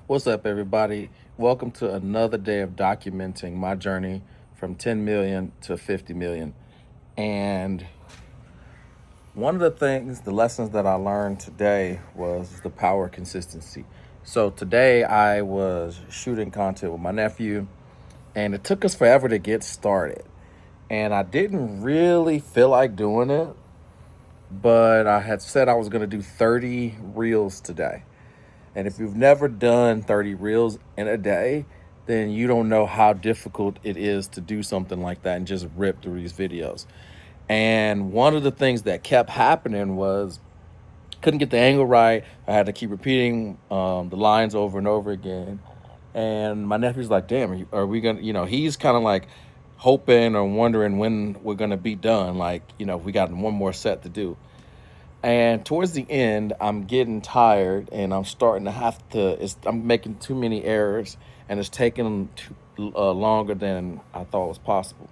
What's up, everybody? Welcome to another day of documenting my journey from 10 million to 50 million. And one of the things, the lessons that I learned today was the power of consistency. So today I was shooting content with my nephew, and it took us forever to get started. And I didn't really feel like doing it, but I had said I was going to do 30 reels today. And if you've never done 30 reels in a day, then you don't know how difficult it is to do something like that and just rip through these videos. And one of the things that kept happening was couldn't get the angle right. I had to keep repeating the lines over and over again. And my nephew's like, damn, are we going to, he's kind of like hoping or wondering when we're going to be done. Like, we got one more set to do. And towards the end, I'm getting tired, and I'm starting to have to. I'm making too many errors, and it's taking longer than I thought was possible.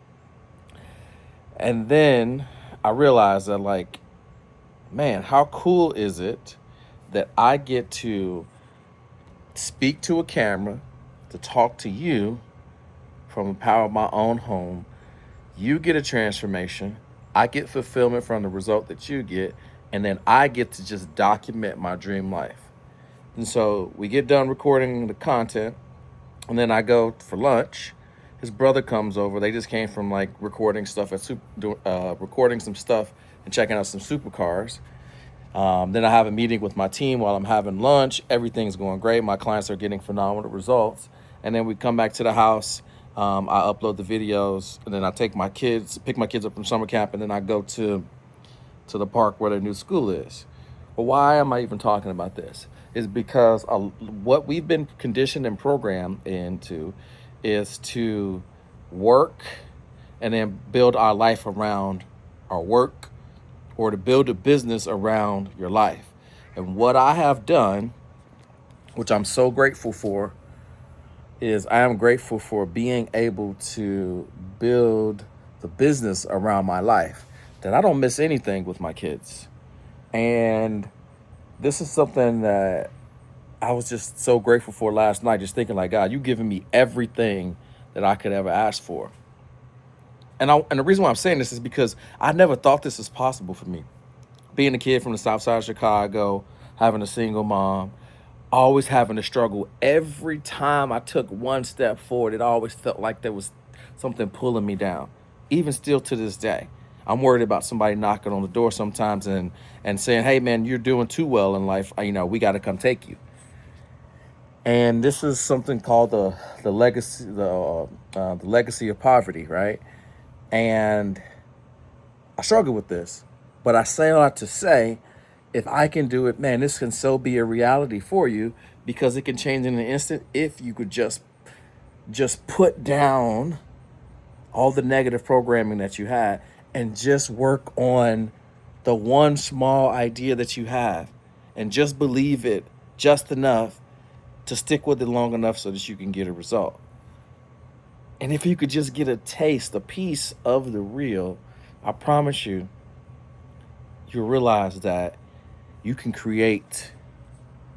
And then I realized that, like, man, how cool is it that I get to speak to a camera, to talk to you from the power of my own home. You get a transformation. I get fulfillment from the result that you get, and then I get to just document my dream life. And so we get done recording the content, and then I go for lunch. His brother comes over. They just came from like recording stuff at recording some stuff and checking out some supercars. Then I have a meeting with my team while I'm having lunch. Everything's going great. My clients are getting phenomenal results. And then we come back to the house. I upload the videos, and then I pick my kids up from summer camp, and then I go to the park where their new school is. But why am I even talking about this? Is because what we've been conditioned and programmed into is to work and then build our life around our work, or to build a business around your life. And what I have done, which I'm so grateful for, is I am grateful for being able to build the business around my life, that I don't miss anything with my kids. And this is something that I was just so grateful for last night, just thinking like, God, you've given me everything that I could ever ask for. And the reason why I'm saying this is because I never thought this was possible for me. Being a kid from the south side of Chicago, having a single mom, always having to struggle. Every time I took one step forward, it always felt like there was something pulling me down. Even still to this day, I'm worried about somebody knocking on the door sometimes and saying, "Hey, man, you're doing too well in life. We got to come take you." And this is something called the legacy of poverty, right? And I struggle with this, but I say a lot to say, if I can do it, man, this can so be a reality for you, because it can change in an instant if you could just put down all the negative programming that you had and just work on the one small idea that you have and just believe it just enough to stick with it long enough so that you can get a result. And if you could just get a taste, a piece of the real, I promise you, you'll realize that you can create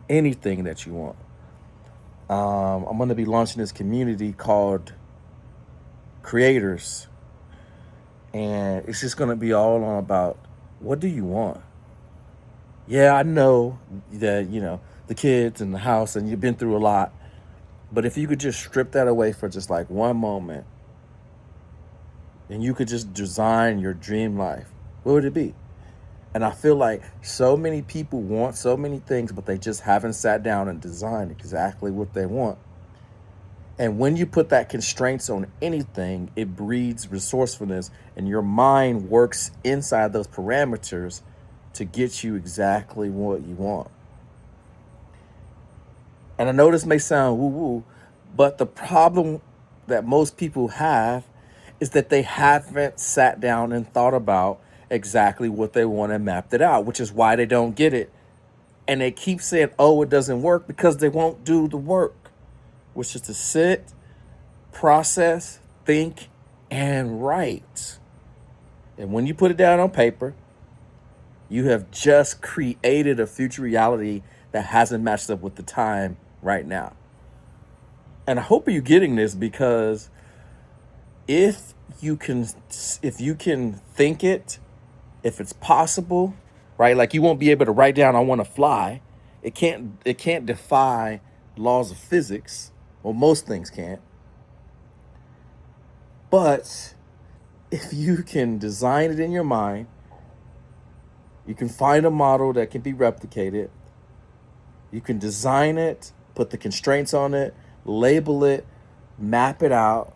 anything that you want. I'm going to be launching this community called Creators, and it's just going to be all on about, what do you want? Yeah, I know that, the kids and the house, and you've been through a lot, but if you could just strip that away for just like one moment, and you could just design your dream life, what would it be? And I feel like so many people want so many things, but they just haven't sat down and designed exactly what they want. And when you put that constraints on anything, it breeds resourcefulness, and your mind works inside those parameters to get you exactly what you want. And I know this may sound woo-woo, but the problem that most people have is that they haven't sat down and thought about exactly what they want and mapped it out, which is why they don't get it. And they keep saying, oh, it doesn't work, because they won't do the work, which is to sit, process, think, and write. And when you put it down on paper, you have just created a future reality that hasn't matched up with the time right now. And I hope you're getting this, because if you can if you can think it, if it's possible, right? Like, you won't be able to write down I want to fly. It can't defy laws of physics. Well, most things can't. But if you can design it in your mind, you can find a model that can be replicated. You can design it, put the constraints on it, label it, map it out,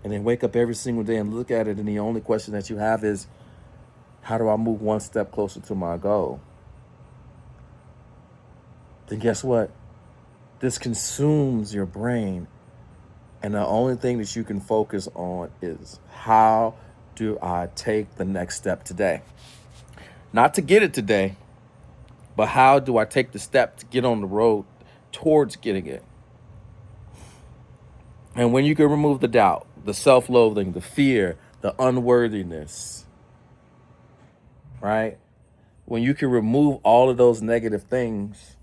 and then wake up every single day and look at it. And the only question that you have is, how do I move one step closer to my goal? Then guess what? This consumes your brain. And the only thing that you can focus on is, how do I take the next step today? Not to get it today, but how do I take the step to get on the road towards getting it? And when you can remove the doubt, the self-loathing, the fear, the unworthiness, right? When you can remove all of those negative things,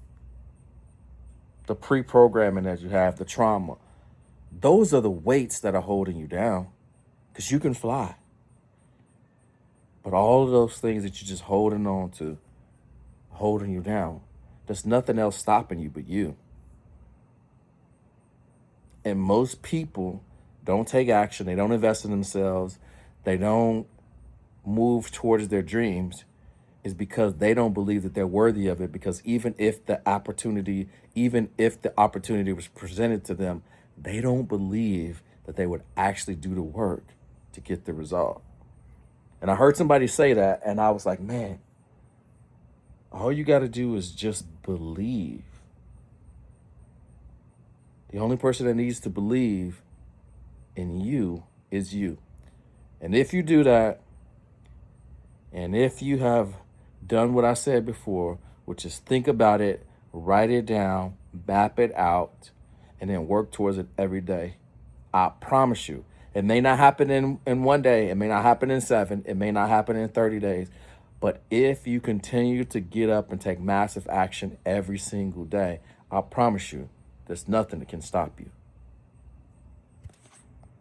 the pre-programming that you have, the trauma, those are the weights that are holding you down, because you can fly. But all of those things that you're just holding on to, holding you down, there's nothing else stopping you but you. And most people don't take action. They don't invest in themselves. They don't move towards their dreams, is because they don't believe that they're worthy of it. Because even if the opportunity was presented to them, they don't believe that they would actually do the work to get the result. And I heard somebody say that, and I was like, man, all you got to do is just believe. The only person that needs to believe in you is you. And if you do that, and if you have done what I said before, which is think about it, write it down, map it out, and then work towards it every day, I promise you, it may not happen in one day. It may not happen in 7. It may not happen in 30 days. But if you continue to get up and take massive action every single day, I promise you, there's nothing that can stop you.